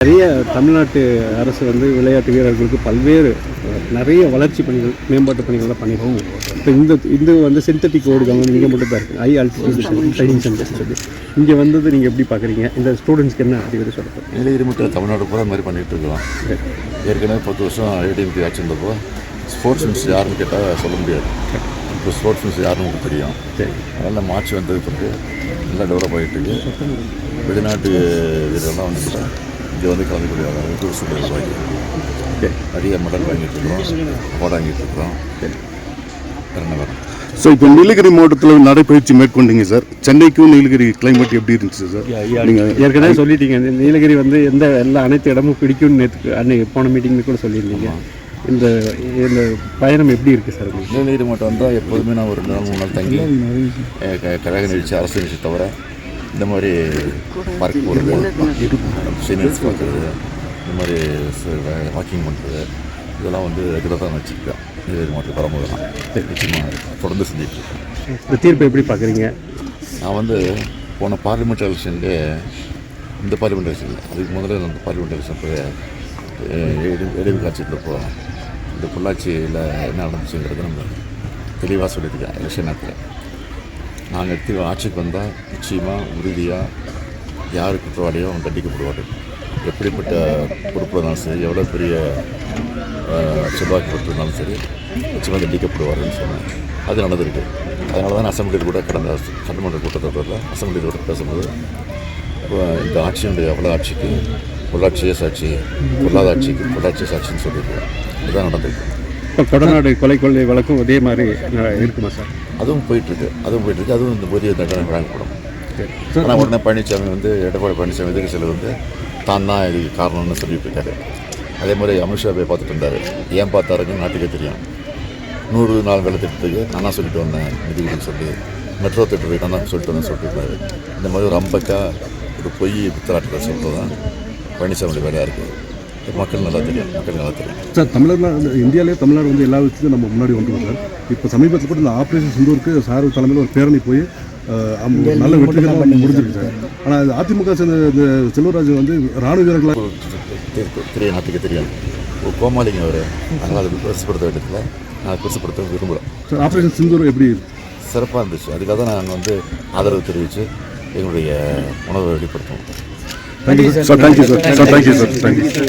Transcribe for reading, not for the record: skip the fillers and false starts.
நிறைய தமிழ்நாட்டு அரசு வந்து விளையாட்டு வீரர்களுக்கு பல்வேறு நிறைய வளர்ச்சி பணிகள் மேம்பாட்டு பணிகள்லாம் பண்ணியிருக்கோம். இப்போ இந்த வந்து சிந்தட்டிக் ஓடுகாங்க இங்கே மட்டும் தான் இருக்குது. ஹை ஆல்டிடியூட் ட்ரைனிங் சென்டர்ஸ் சொல்லி இங்கே வந்தது நீங்கள் எப்படி பார்க்குறீங்க? இந்த ஸ்டூடெண்ட்ஸ்க்கு என்ன அப்படிங்கிறது சொல்லுங்கள். நீலகிரி மட்டும் தமிழ்நாடு பூரா மாதிரி பண்ணிகிட்டு இருக்கோம். ஏற்கனவே 10 வருஷம் ஏடிஎம்கே ஆட்சி இருந்தப்போ ஸ்போர்ட்ஸ் மினிஸ்டர் யாருன்னு கேட்டால் சொல்ல முடியாது. இப்போ ஸ்போர்ட்ஸ் மினிஸ்டர் யாருன்னு உங்களுக்கு தெரியும். அதனால் மார்ச் வந்தது பிறகு நல்லா டெவலப் ஆகிட்டு இருக்கு. வெளிநாட்டு வீரர்கள்லாம் வந்துட்டு இங்கே வந்து கலந்துக்கூடிய அளவுக்கு ஒரு சூழல் உருவாக்கி நிறைய மெடல் வாங்கிட்டு இருக்கிறோம், அவார்டு வாங்கிட்டு இருக்கிறோம். வேறு ஸோ இப்போ நீலகிரி மாவட்டத்தில் நடைப்பயிற்சி மேற்கொண்டீங்க சார். சென்னைக்கும் நீலகிரி கிளைமேட் எப்படி இருந்துச்சு சார்? நீங்கள் ஏற்கனவே சொல்லிட்டீங்க நீலகிரி வந்து அனைத்து இடமும் பிடிக்கும்னு நேற்று அன்னைக்கு போன மீட்டிங்னு கூட சொல்லியிருந்தீங்க. இந்த பயணம் எப்படி இருக்குது சார்? நீலகிரி மாவட்டம் வந்தால் எப்போதுமே நான் ஒரு 4-3 நாள் தங்கி கழக நிகழ்ச்சி, அரசு நிகழ்ச்சி தவிர இந்த மாதிரி பார்க் போகிறது, சீனியர்ஸ் பார்க்குறது, இந்த மாதிரி வாக்கிங் பண்ணுறது இதெல்லாம் வந்து ரெகுலராக தான் வச்சுருக்கேன். நீலகிரி மாவட்டத்துக்கு வரும்போதெல்லாம் நிச்சயமாக தொடர்ந்து செஞ்சுட்ருக்கேன். இந்த தீர்ப்பை எப்படி பார்க்குறீங்க? நான் வந்து போன பார்லிமெண்ட் எலெக்ஷன்லேயே இந்த பார்லிமெண்ட் எலெக்ஷன் இல்லை, அதுக்கு முதல்ல அந்த பார்லிமெண்ட் எலெக்ஷன் போய் ஏடிஎம்கே ஆட்சி இருந்தப்போ இந்த பொள்ளாச்சியில் என்ன நடந்துச்சுங்கிறது நம்ம தெளிவாக சொல்லியிருக்கேன். எலெக்ஷன் நேரத்தில் நாங்கள் எடுத்து ஆட்சிக்கு வந்தால் நிச்சயமாக உறுதியாக யார் குற்றவாளியோ அவங்க தண்டிக்கப்படுவார். எப்படிப்பட்ட பொறுப்பு இருந்தாலும் சரி, எவ்வளோ பெரிய செல்வாக்கு இருந்தாலும் சரி, நிச்சயமாக தண்டிக்கப்படுவார்னு சொன்னேன். அது நடந்திருக்கு. அதனால தான் அசம்பிளியில் கூட கடந்த சட்டமன்ற கூட்டத்தொடரில் அசம்பிளியில் கூட பேசும்போது இந்த ஆட்சியினுடைய அவ்வளோ ஆட்சிக்கு பொள்ளாச்சியே சாட்சி, பொல்லாத ஆட்சிக்கு பொள்ளாச்சியே சாட்சின்னு சொல்லியிருக்கேன். இதுதான் நடந்திருக்கு. இப்போ கொடநாடு கொலை வழக்கும் அதே மாதிரி இருக்குமா சார்? அதுவும் போயிட்டுருக்கு. அதுவும் இந்த புதிய தண்டனை வழங்கப்படும். ஆனால் உடனே பழனிசாமி வந்து எடப்பாடி பழனிசாமி எதிர்கட்சியில் வந்து தான் இதுக்கு காரணம்னு சொல்லிட்டு இருக்காரு. அதே மாதிரி அமித்ஷா போய் பார்த்துட்டு இருந்தார். ஏன் பார்த்தாருன்னு நாட்டுக்கே தெரியும். 100 நாள் வேலை திட்டத்துக்கு நான் தான் சொல்லிட்டு வந்தேன் நிதி கொடுன்னு சொல்லி, மெட்ரோ திட்டத்துக்கு நான் தான் சொல்லிட்டு வந்தேன் சொல்லியிருந்தாரு. இந்த மாதிரி ஒரு அம்பக்கா ஒரு பொய் பித்தராட்டத்தை சொல்கிறது தான் பழனிசாமியோட வேலையாக இருக்குது. மக்கள் நல்லா தெரியும். சார், இந்தியாவிலே தமிழ்நாடு வந்து எல்லா விஷயத்தையும் நம்ம முன்னாடி வந்துடும் சார். இப்போ சமீபத்தில் கூட இந்த ஆப்ரேஷன் சிந்தூருக்கு சார் தலைமையில் ஒரு பேரணி போய் நல்ல வெற்றிகரமாக முடிஞ்சிருக்கு சார். ஆனால் அதிமுக சேர்ந்த செல்வராஜ் வந்து ராணுவ வீரர்களாக தெரியும், நாட்டுக்கு தெரியும். ஒரு கோமாளிங்க அவர். அதனால் அதை பெருசுப்படுத்த வேண்டியதில்லை, நான் பெருசுப்படுத்த விரும்புகிறேன். சார், ஆப்ரேஷன் சிந்தூர் எப்படி சிறப்பாக இருந்துச்சு. அதுக்காக தான் நாங்கள் வந்து ஆதரவு தெரிவித்து எங்களுடைய உணர்வை வெளிப்படுத்துவோம். Thank you sir. Thank you sir.